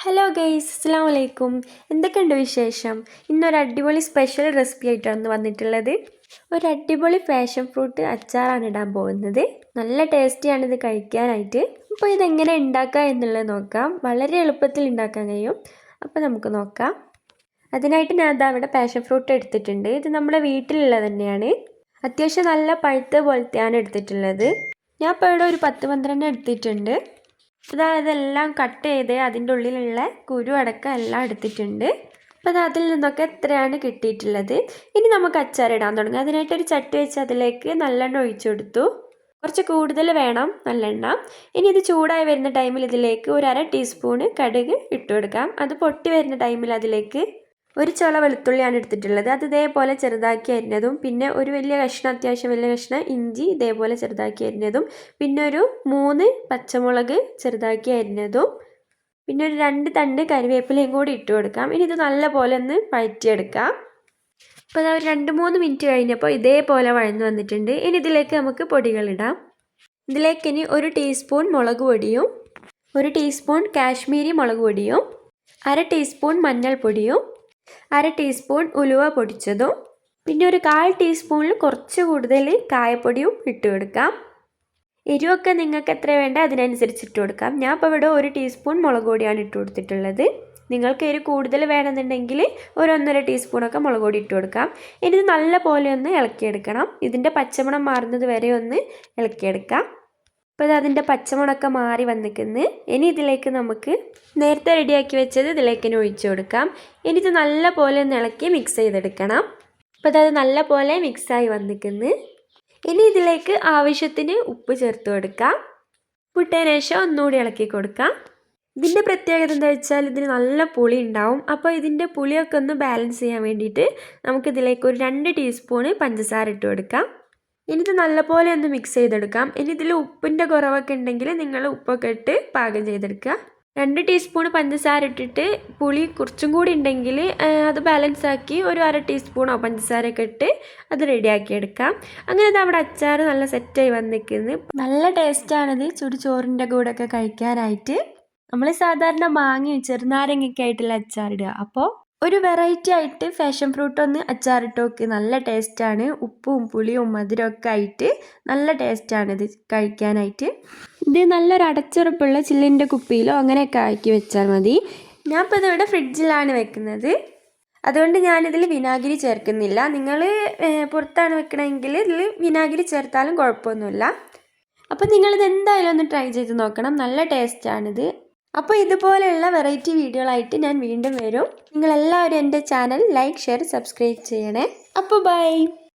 Hello guys, അസ്സലാമു അലൈക്കും. എന്തൊക്കെയുണ്ട് വിശേഷം? ഇന്നൊരു അടിപൊളി സ്പെഷ്യൽ റെസിപ്പി ആയിട്ടാണ് വന്നിട്ടുള്ളത്. ഒരു അടിപൊളി പാഷൻ ഫ്രൂട്ട് അച്ചാറാണ് ഇടാൻ പോകുന്നത്. നല്ല ടേസ്റ്റിയാണ് ഇത് കഴിക്കാനായിട്ട്. അപ്പോൾ ഇതെങ്ങനെ ഉണ്ടാക്കുക എന്നുള്ളത് നോക്കാം. വളരെ എളുപ്പത്തിൽ ഉണ്ടാക്കാൻ കഴിയും. അപ്പോൾ നമുക്ക് നോക്കാം. അതിനായിട്ട് ഞാൻ അവിടെ പാഷൻ ഫ്രൂട്ട് എടുത്തിട്ടുണ്ട്. ഇത് നമ്മുടെ വീട്ടിലുള്ളത് തന്നെയാണ്. അത്യാവശ്യം നല്ല പഴുത്ത പോലത്തെയാണ് എടുത്തിട്ടുള്ളത്. ഞാൻ ഇപ്പോൾ ഇവിടെ ഒരു 10-12 എടുത്തിട്ടുണ്ട്. ഇതെല്ലാം കട്ട് ചെയ്ത് അതിൻ്റെ ഉള്ളിലുള്ള കുരു അടക്കം എല്ലാം എടുത്തിട്ടുണ്ട്. അപ്പോൾ അതിൽ നിന്നൊക്കെ എത്രയാണ് കിട്ടിയിട്ടുള്ളത്. ഇനി നമുക്ക് അച്ചാറിടാൻ തുടങ്ങാം. അതിനായിട്ടൊരു ചട്ടി വെച്ച് അതിലേക്ക് നല്ലെണ്ണ ഒഴിച്ചു കൊടുത്തു. കുറച്ച് കൂടുതൽ വേണം നല്ലെണ്ണ. ഇനി ഇത് ചൂടായി വരുന്ന ടൈമിൽ ഇതിലേക്ക് ഒരു 1/2 ടീസ്പൂണ് കടുക് ഇട്ട് കൊടുക്കാം. അത് പൊട്ടി വരുന്ന ടൈമിൽ അതിലേക്ക് ഒരു ചുള വെളുത്തുള്ളിയാണ് എടുത്തിട്ടുള്ളത്. അത് ഇതേപോലെ ചെറുതാക്കി അരിഞ്ഞതും, പിന്നെ ഒരു വലിയ കഷ്ണം, അത്യാവശ്യം വലിയ കഷ്ണം ഇഞ്ചി ഇതേപോലെ ചെറുതാക്കി അരിഞ്ഞതും, പിന്നെ ഒരു 3 പച്ചമുളക് ചെറുതാക്കി അരിഞ്ഞതും, പിന്നെ ഒരു 2 തണ്ട് കറിവേപ്പിലയും കൂടി ഇട്ട് കൊടുക്കാം. ഇനി ഇത് നല്ലപോലെ ഒന്ന് വഴറ്റിയെടുക്കാം. അപ്പോൾ അത് ഒരു 2-3 മിനിറ്റ് കഴിഞ്ഞപ്പോൾ ഇതേപോലെ വഴന്നു വന്നിട്ടുണ്ട്. ഇനി ഇതിലേക്ക് നമുക്ക് പൊടികളിടാം. ഇതിലേക്ക് ഇനി 1 ടീസ്പൂൺ മുളക് പൊടിയും, 1 ടീസ്പൂൺ കാശ്മീരി മുളക് പൊടിയും, 1/2 ടീസ്പൂൺ മഞ്ഞൾപ്പൊടിയും, 1/2 ടീസ്പൂൺ ഉലുവ പൊടിച്ചതും, പിന്നെ ഒരു 1/4 ടീസ്പൂണിൽ കുറച്ച് കൂടുതൽ കായപ്പൊടിയും ഇട്ട് കൊടുക്കാം. എരിവൊക്കെ നിങ്ങൾക്ക് എത്ര വേണ്ട അതിനനുസരിച്ച് ഇട്ട് കൊടുക്കാം. ഞാൻ ഇപ്പോൾ ഇവിടെ 1 ടീസ്പൂൺ മുളക് പൊടിയാണ് ഇട്ട് കൊടുത്തിട്ടുള്ളത്. നിങ്ങൾക്ക് എരിവ് കൂടുതൽ വേണമെന്നുണ്ടെങ്കിൽ ഒരു 1.5 ടീസ്പൂണൊക്കെ മുളക് പൊടി ഇട്ട് കൊടുക്കാം. ഇനി ഇത് നല്ല പോലെ ഒന്ന് ഇളക്കിയെടുക്കണം. ഇതിൻ്റെ പച്ചമണം മാറുന്നത് വരെ ഒന്ന് ഇളക്കിയെടുക്കാം. അപ്പോൾ അതിൻ്റെ പച്ചമുളകൊക്കെ മാറി വന്നിരിക്കുന്നു. ഇനി ഇതിലേക്ക് നമുക്ക് നേരത്തെ റെഡിയാക്കി വെച്ചത് ഇതിലേക്ക് ഒഴിച്ചു കൊടുക്കാം. ഇനി ഇത് നല്ല പോലെ ഒന്ന് ഇളക്കി മിക്സ് ചെയ്തെടുക്കണം. അപ്പോൾ അത് നല്ല പോലെ മിക്സായി വന്നിരിക്കുന്നു. ഇനി ഇതിലേക്ക് ആവശ്യത്തിന് ഉപ്പ് ചേർത്ത് കൊടുക്കാം. ഉപ്പിട്ടതിന് ശേഷം ഒന്നുകൂടി ഇളക്കി കൊടുക്കാം. ഇതിൻ്റെ പ്രത്യേകത എന്താ വെച്ചാൽ ഇതിന് നല്ല പുളി ഉണ്ടാവും. അപ്പോൾ ഇതിൻ്റെ പുളിയൊക്കെ ഒന്ന് ബാലൻസ് ചെയ്യാൻ വേണ്ടിയിട്ട് നമുക്കിതിലേക്ക് ഒരു 2 ടീസ്പൂണ് പഞ്ചസാര ഇട്ട് കൊടുക്കാം. ഇനി ഇത് നല്ലപോലെ ഒന്ന് മിക്സ് ചെയ്തെടുക്കാം. ഇനി ഇതിൽ ഉപ്പിൻ്റെ കുറവൊക്കെ ഉണ്ടെങ്കിൽ നിങ്ങൾ ഉപ്പൊക്കെ ഇട്ട് പാകം ചെയ്തെടുക്കുക. 2 ടീസ്പൂൺ പഞ്ചസാര ഇട്ടിട്ട് പുളി കുറച്ചും കൂടി ഉണ്ടെങ്കിൽ അത് ബാലൻസ് ആക്കി ഒരു 1/2 ടീസ്പൂണോ പഞ്ചസാരയൊക്കെ ഇട്ട് അത് റെഡിയാക്കി എടുക്കാം. അങ്ങനെ അത് അവിടെ അച്ചാർ നല്ല സെറ്റായി വന്നിരിക്കുന്നത്. നല്ല ടേസ്റ്റാണിത് ചോറിൻ്റെ കൂടെ ഒക്കെ കഴിക്കാനായിട്ട്. നമ്മൾ സാധാരണ മാങ്ങയും ചെറുനാരങ്ങയൊക്കെ ആയിട്ടുള്ള അച്ചാറിടുക. അപ്പോൾ ഒരു വെറൈറ്റി ആയിട്ട് പാഷൻ ഫ്രൂട്ട് ഒന്ന് അച്ചാറിട്ട് നോക്ക്. നല്ല ടേസ്റ്റാണ്. ഉപ്പും പുളിയും മധുരമൊക്കെ ആയിട്ട് നല്ല ടേസ്റ്റാണ് ഇത് കഴിക്കാനായിട്ട്. ഇത് നല്ലൊരു അടച്ചുറപ്പുള്ള ചില്ലിൻ്റെ കുപ്പിയിലോ അങ്ങനെയൊക്കെ ആക്കി വെച്ചാൽ മതി. ഞാൻ ഇപ്പോൾ ഇതിവിടെ ഫ്രിഡ്ജിലാണ് വെക്കുന്നത്. അതുകൊണ്ട് ഞാനിതിൽ വിനാഗിരി ചേർക്കുന്നില്ല. നിങ്ങൾ പുറത്താണ് വെക്കണമെങ്കിൽ ഇതിൽ വിനാഗിരി ചേർത്താലും കുഴപ്പമൊന്നുമില്ല. അപ്പോൾ നിങ്ങളിത് എന്തായാലും ഒന്ന് ട്രൈ ചെയ്ത് നോക്കണം. നല്ല ടേസ്റ്റാണിത്. അപ്പോൾ ഇതുപോലെയുള്ള വെറൈറ്റി വീഡിയോകളായിട്ട് ഞാൻ വീണ്ടും വരും. നിങ്ങളെല്ലാവരും എൻ്റെ ചാനൽ ലൈക്ക്, ഷെയർ, സബ്സ്ക്രൈബ് ചെയ്യണേ. അപ്പോൾ ബൈ.